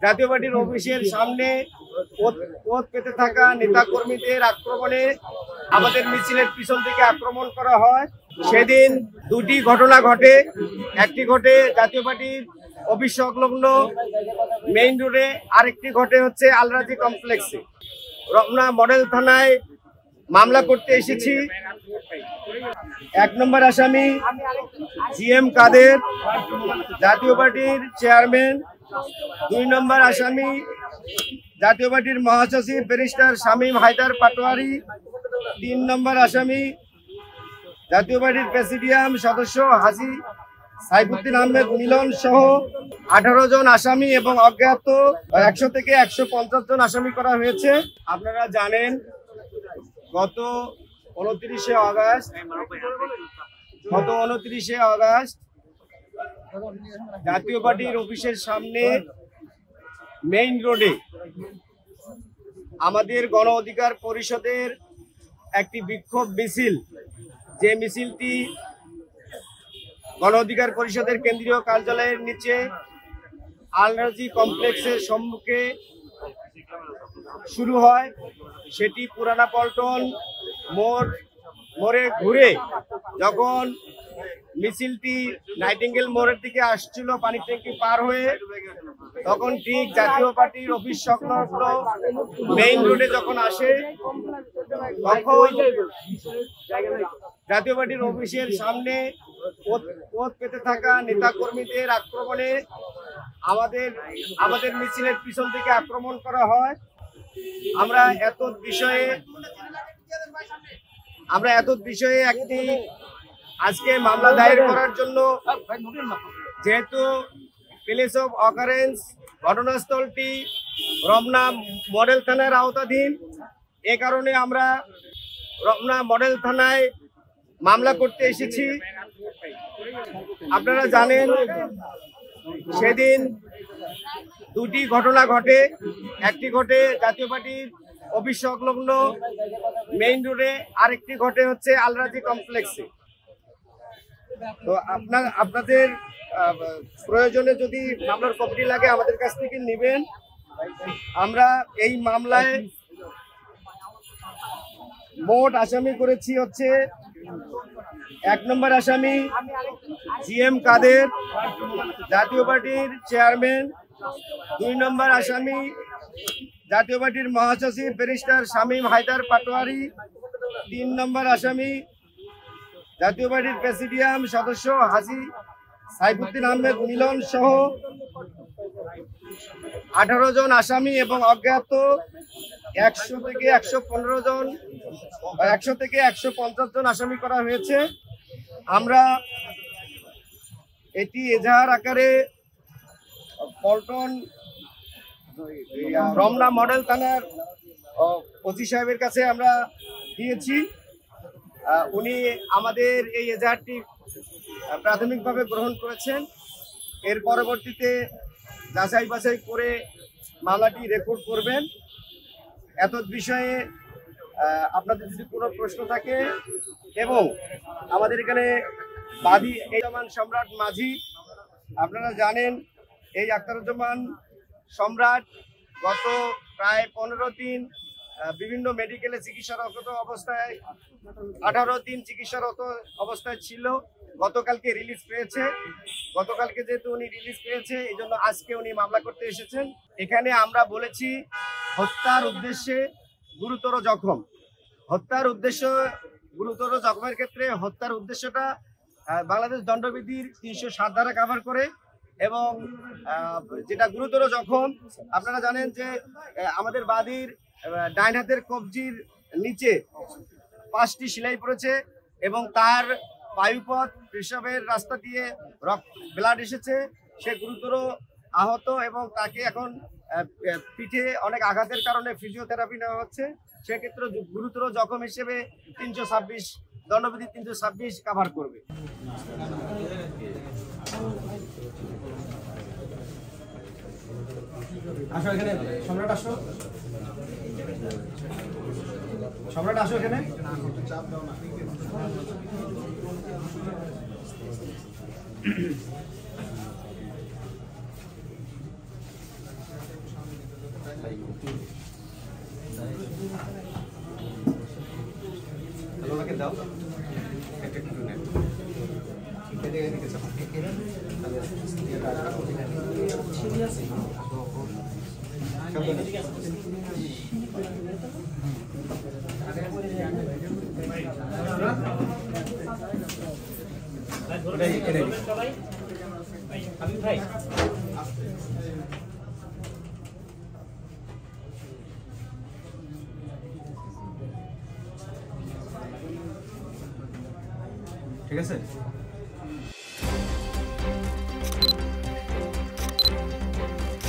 জাতীয় পার্টির অফিসের সামনে পথ পেতে থাকা নেতাকর্মীদের আক্রমণে আমাদের মিছিলের পিছন থেকে আক্রমণ করা হয়। সেদিন দুটি ঘটনা ঘটে। একটি ঘটে জাতীয় পার্টির অফিস সংলগ্ন মেইন রোডে, আরেকটি ঘটে হচ্ছে আলরাজি কমপ্লেক্সে। রমনা মডেল থানায় মামলা করতে এসেছি। 1 নম্বর আসামি GM কাদের, জাতীয় পার্টির চেয়ারম্যান। 2 নম্বর আসামি জাতীয় পার্টির মহাসচিব ব্যারিস্টার শামীম হায়দার পাটোয়ারি। 3 নম্বর আসামি জাতীয় পার্টির প্রেসিডিয়াম সদস্য হাজী সাইফুদ্দিন আহমেদ মিলন সহ 18 জন আসামি এবং অজ্ঞাত 100 থেকে 150 জন আসামি করা হয়েছে। আপনারা জানেন গত 29শে আগস্ট জাতীয় পার্টির অফিসের সামনে মেইন রোডে আমাদের গণ অধিকার পরিষদের একটি বিক্ষোভ মিছিল, যে মিছিলটি গণ অধিকার পরিষদের কেন্দ্রীয় কার্যালয়ের নিচে আলরাজি কমপ্লেক্সের সম্মুখে শুরু হয়, সেটি পুরানা পল্টন মোড়ে ঘুরে যখন মিছিলটি নাইটিঙ্গেল মোড়ের দিকে আসছিল পানি ট্যাঙ্কি পার হয়ে, তখন ঠিক জাতীয় পার্টির অফিস সংলগ্ন মেইন রোডে যখন আসে, তখন জাতীয় পার্টির অফিসের সামনে পথ পেতে থাকা নেতাকর্মীদের আক্রমণে আমাদের মিছিলের পিছন থেকে আক্রমণ করা হয়। আমরা এত বিষয়ে একটি আজকে মামলা দায়ের করার জন্য, যেহেতু প্লেস অফ অকারেন্স ঘটনাস্থলটি রমনা মডেল থানার আওতাধীন, এ কারণে আমরা রমনা মডেল থানায় মামলা করতে এসেছি। আপনারা জানেন সেদিন দুটি ঘটনা ঘটে। একটি ঘটে জাতীয় পার্টির অফিস সংলগ্ন মেইন রোডে, আরেকটি ঘটে হচ্ছে আলরাজি কমপ্লেক্সে। তো আপনাদের প্রয়োজনে যদি মামলার কপি লাগে আমাদের কাছ থেকে নেবেন। আমরা এই মামলায় মোট আসামি করেছি হচ্ছে 1 নম্বর আসামি GM কাদের, জাতীয় পার্টির চেয়ারম্যান। 2 নম্বর আসামি জাতীয় পার্টির মহাসচিব ব্যারিস্টার শামীম হায়দার পাটোয়ারি। 3 নম্বর আসামি জাতীয় পার্টির প্রেসিডিয়াম সদস্য হাজী সাইফুদ্দিন আহমেদ মিলন সহ 18 জন আসামি এবং অজ্ঞাত 100 থেকে 150 জন আসামি করা হয়েছে। আমরা এটি এজাহার আকারে পল্টন রমনা মডেল থানার ওসি সাহেবের কাছে আমরা দিয়েছি। উনি আমাদের এই এজাহারটি প্রাথমিকভাবে গ্রহণ করেছেন। এর পরবর্তীতে যাচাই বাছাই করে মামলাটি রেকর্ড করবেন। এত বিষয়ে আপনাদের যদি কোনো প্রশ্ন থাকে, এবং আমাদের এখানে বাদী সম্রাট মাঝি, আপনারা জানেন এই আখতারুজ্জামান সম্রাট গত প্রায় 15 দিন বিভিন্ন মেডিকেলে চিকিৎসারত অবস্থায় 18 দিন চিকিৎসারত অবস্থায় ছিল। গতকালকে রিলিজ পেয়েছে। গতকালকে যেহেতু উনি রিলিজ পেয়েছে, এই জন্য আজকে উনি মামলা করতে এসেছেন। এখানে আমরা বলেছি হত্যার উদ্দেশ্যে গুরুতর জখম। হত্যার উদ্দেশ্য গুরুতর জখমের ক্ষেত্রে হত্যার উদ্দেশ্যটা বাংলাদেশ দণ্ডবিধির 307 ধারা কভার করে, এবং যেটা গুরুতর জখম, আপনারা জানেন যে আমাদের বাদীর ডাইন হাতের কবজির নিচে 5টি সেলাই পড়েছে এবং তার বায়ুপথ পেশাবের রাস্তা দিয়ে ব্লাড এসেছে। সে গুরুতর আহত এবং তাকে এখন পিঠে অনেক আঘাতের কারণে ফিজিওথেরাপি নেওয়া হচ্ছে। সেক্ষেত্রে গুরুতর জখম হিসেবে 326 দণ্ডবিধি 326 কভার করবে। আসো এখানে সম্রাট, আসো সম্রাট, আসো এখানে। চাপ দাও না। ওনাকে দাও একটা একটু নেন এদিকে এদিকে চাপ ভাই ঠিক আছে।